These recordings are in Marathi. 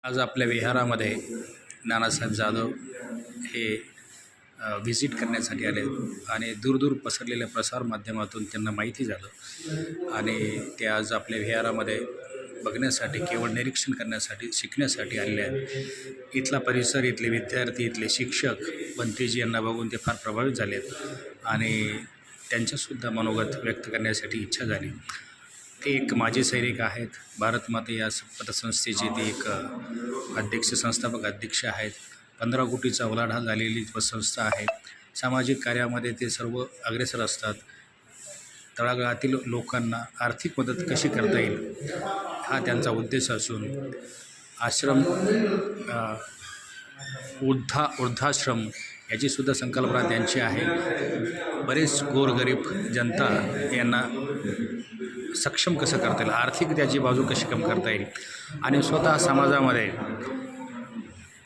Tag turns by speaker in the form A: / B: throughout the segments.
A: आज आपल्या विहारामध्ये नानासाहेब जाधव हे व्हिजिट करण्यासाठी आले आणि दूरदूर पसरलेल्या प्रसारमाध्यमातून त्यांना माहिती झालं आणि ते आज आपल्या विहारामध्ये बघण्यासाठी केवळ निरीक्षण करण्यासाठी शिकण्यासाठी आलेले आहेत. इथला परिसर, इथले विद्यार्थी, इथले शिक्षक बंतेजी यांना बघून ते फार प्रभावित झाले आहेत आणि त्यांच्यासुद्धा मनोगत व्यक्त करण्यासाठी इच्छा झाली. ते एक माजी सैनिक आहेत. भारत माता या पतसंस्थेचे ते एक संस्थापक अध्यक्ष आहेत. 15 कोटीचा उलाढाल झालेली संस्था आहे. सामाजिक कार्यामध्ये ते सर्व अग्रेसर असतात. तळागाळातील लोकांना आर्थिक मदत कशी करता येईल हा त्यांचा उद्देश असून आश्रम, वृद्धाश्रम याचीसुद्धा संकल्पना त्यांची आहे. बरेच गोरगरीब जनता यांना सक्षम कसं करता येईल, आर्थिक त्याची बाजू कशी कमी करता येईल आणि स्वतः समाजामध्ये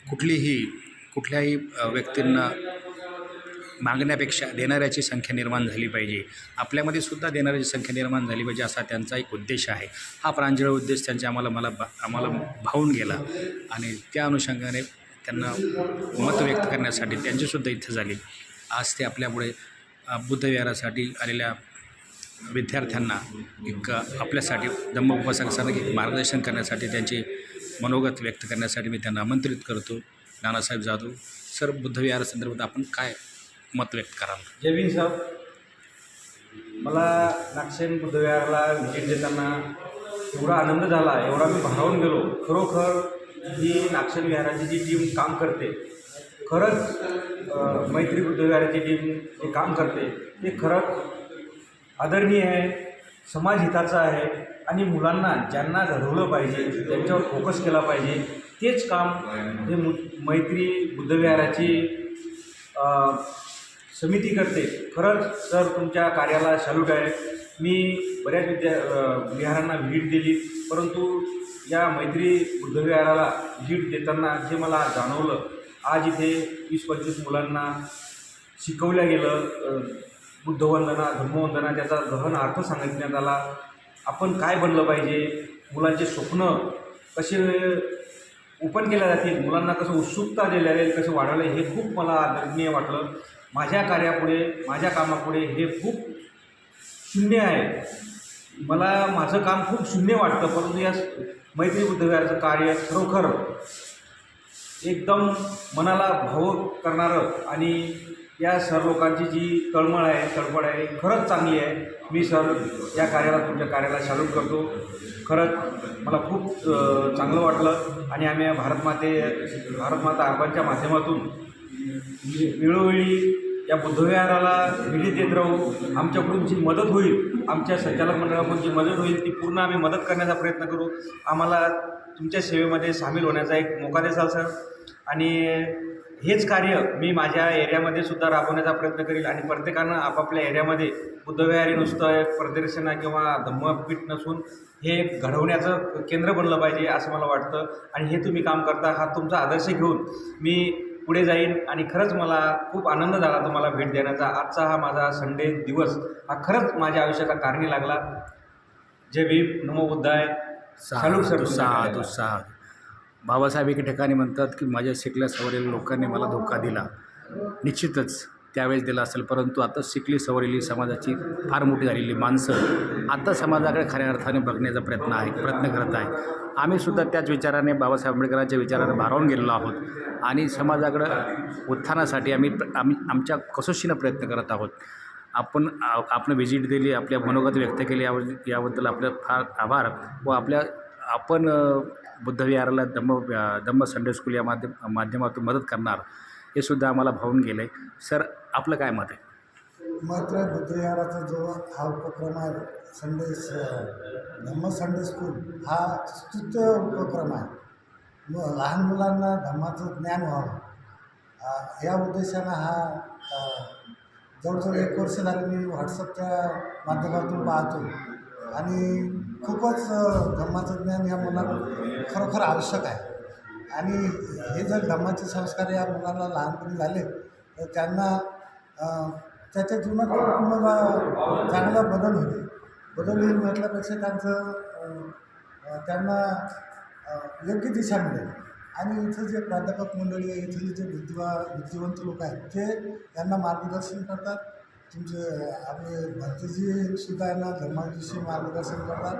A: कुठल्याही व्यक्तींना मागण्यापेक्षा देणाऱ्याची संख्या निर्माण झाली पाहिजे. आपल्यामध्ये सुद्धा देणाऱ्याची संख्या निर्माण झाली पाहिजे असा त्यांचा एक उद्देश आहे. हा प्रांजळ उद्देश त्यांच्या आम्हाला भावून गेला आणि त्या अनुषंगाने त्यांना मत व्यक्त करण्यासाठी त्यांचीसुद्धा इच्छा झाली. आज ते आपल्यापुढे बुद्धविहारासाठी आलेल्या विद्यार्थ्यांना एक आपल्यासाठी धम्मोपदेशासाठी एक मार्गदर्शन करण्यासाठी त्यांचे मनोगत व्यक्त करण्यासाठी मी त्यांना आमंत्रित करतो. नानासाहेब जाधव सर, बुद्धविहारासंदर्भात आपण काय मत व्यक्त कराल?
B: जय भीम साहेब, मला नागसेन बुद्धविहाराला व्हिजिट देताना एवढा आनंद झाला, एवढा मी भारावून गेलो. खरोखर ही नागसेन विहाराची जी टीम काम करते, खरंच मैत्री बुद्धविहाराची टीम जे काम करते ते खरंच आदरणीय आहे, समाजहिताचं आहे आणि मुलांना ज्यांना घडवलं पाहिजे, त्यांच्यावर फोकस केला पाहिजे, तेच काम हे मैत्री बुद्धविहाराची समिती करते. खरंच सर, तुमच्या कार्याला सॅल्यूट आहे. मी बऱ्याच विहारांना व्हिजिट दिली, परंतु या मैत्री बुद्धविहाराला व्हिजिट देताना जे मला जाणवलं, आज इथे 20-25 मुलांना शिकवलं गेलं. बुद्धवंदना, धम्मवंदना त्याचा गहन अर्थ सांगितण्यात आला. आपण काय बनलं पाहिजे, मुलांचे स्वप्न कसे ओपन केल्या जातील, मुलांना कसं उत्सुकता दिल्या जाईल, कसं वाढवलं, हे खूप मला आदरणीय वाटलं. माझ्या कार्यापुढे, माझ्या कामापुढे हे खूप शून्य आहे. मला माझं काम खूप शून्य वाटतं, परंतु या मैत्री बुद्धविहाराचं कार्य खरोखर एकदम मनाला भावुक करणारं आणि या सर लोकांची जी तळमळ आहे, तडफड आहे, खरंच चांगली आहे. मी सर या कार्याला, तुमच्या कार्याला सॅल्यूट करतो. खरंच मला खूप चांगलं वाटलं आणि आम्ही भारतमाता अर्बनच्या माध्यमातून वेळोवेळी या बुद्धविहाराला व्हिजिट देत राहू. आमच्याकडून जी मदत होईल, आमच्या संचालक मंडळाकडून जी मदत होईल ती पूर्ण आम्ही मदत करण्याचा प्रयत्न करू. आम्हाला तुमच्या सेवेमध्ये सामील होण्याचा एक मोका देसाल सर. आणि हेच कार्य मी माझ्या एरियामध्ये सुद्धा राबवण्याचा प्रयत्न करेल आणि प्रत्येकानं आपापल्या एरियामध्ये बुद्धविहार नुसतं एक प्रदर्शन किंवा धम्मपीठ नसून हे एक घडवण्याचं केंद्र बनलं पाहिजे असं मला वाटतं. आणि हे तुम्ही काम करता, हा तुमचा आदर्श घेऊन मी पुढे जाईन आणि खरंच मला खूप आनंद झाला तुम्हाला भेट देण्याचा. आजचा हा माझा संडे दिवस हा खरंच माझ्या आयुष्याचा कारणी लागला. जय भीम, नमो बुद्धाय. Salute sir.
A: साधू. बाबासाहेब एके ठिकाणी म्हणतात की माझ्या शिकल्या सवरलेल्या लोकांनी मला धोका दिला. निश्चितच त्यावेळेस दिला असेल, परंतु आता शिकली सवरलेली समाजाची फार मोठी झालेली माणसं आता समाजाकडे खऱ्या अर्थाने बघण्याचा प्रयत्न करत आहे. आम्हीसुद्धा त्याच विचाराने, बाबासाहेब आंबेडकरांच्या विचाराने भारावून गेलेलो आहोत आणि समाजाकडं उत्थानासाठी आम्ही आमच्या कसोशीनं प्रयत्न करत आहोत. आपण व्हिजिट दिली, आपल्या मनोगत व्यक्त केले, याबद्दल आपलं फार आभार. व आपण बुद्धविहाराला धम्म संडे स्कूल या माध्यमातून मदत करणार हे सुद्धा आम्हाला भावून गेलं आहे. सर, आपलं काय मत आहे?
C: मात्र बुद्धविहाराचा जो हा उपक्रम आहे, धम्म संडे स्कूल, हा स्तुत्य उपक्रम आहे. लहान मुलांना धम्माचं ज्ञान व्हावं या उद्देशानं हा जवळजवळ 1 वर्ष झालं मी व्हॉट्सअपच्या माध्यमातून पाहतो आणि खूपच धम्माचं ज्ञान या मुलांना खरोखर आवश्यक आहे. आणि हे जर धम्माचे संस्कार या मुलांना लहानपणी झाले तर त्यांना त्याच्या जीवनात पूर्ण चांगला बदल होईल म्हटल्यापेक्षा त्यांना योग्य दिशा मिळेल. आणि इथं जे प्राध्यापक मंडळी आहे, इथले जे बुद्धिवंत लोक आहेत ते त्यांना मार्गदर्शन करतात. तुमचे आपले भक्तीजी सुद्धा यांना धर्माविषयी मार्गदर्शन करतात.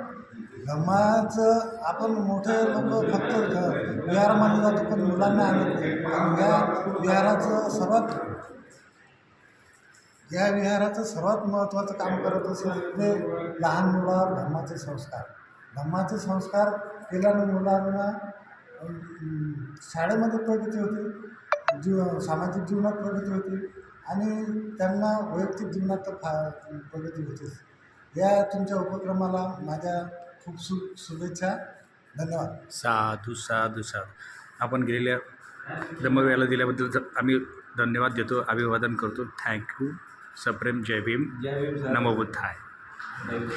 C: धर्माचं आपण मोठे लोक फक्त विहारामध्ये जातो पण मुलांना आणत नाही. आणि या विहाराचं सर्वात महत्त्वाचं काम करत असेल ते लहान मुलावर धर्माचे संस्कार केल्यानं मुलांना शाळेमध्ये प्रगती होते, सामाजिक जीवनात प्रगती होते आणि त्यांना वैयक्तिक जीवनात तर प्रगती होतेच. या तुमच्या उपक्रमाला माझ्या खूप शुभेच्छा. धन्यवाद.
A: साधू साधू साधू. आपण गेलेल्या ब्रह्मविहाराला दिल्याबद्दल आम्ही धन्यवाद देतो, अभिवादन करतो. थँक्यू. सप्रेम. जय भीम.
B: जय भीम सर.
A: नमो बुद्धाय.
B: जय भीम.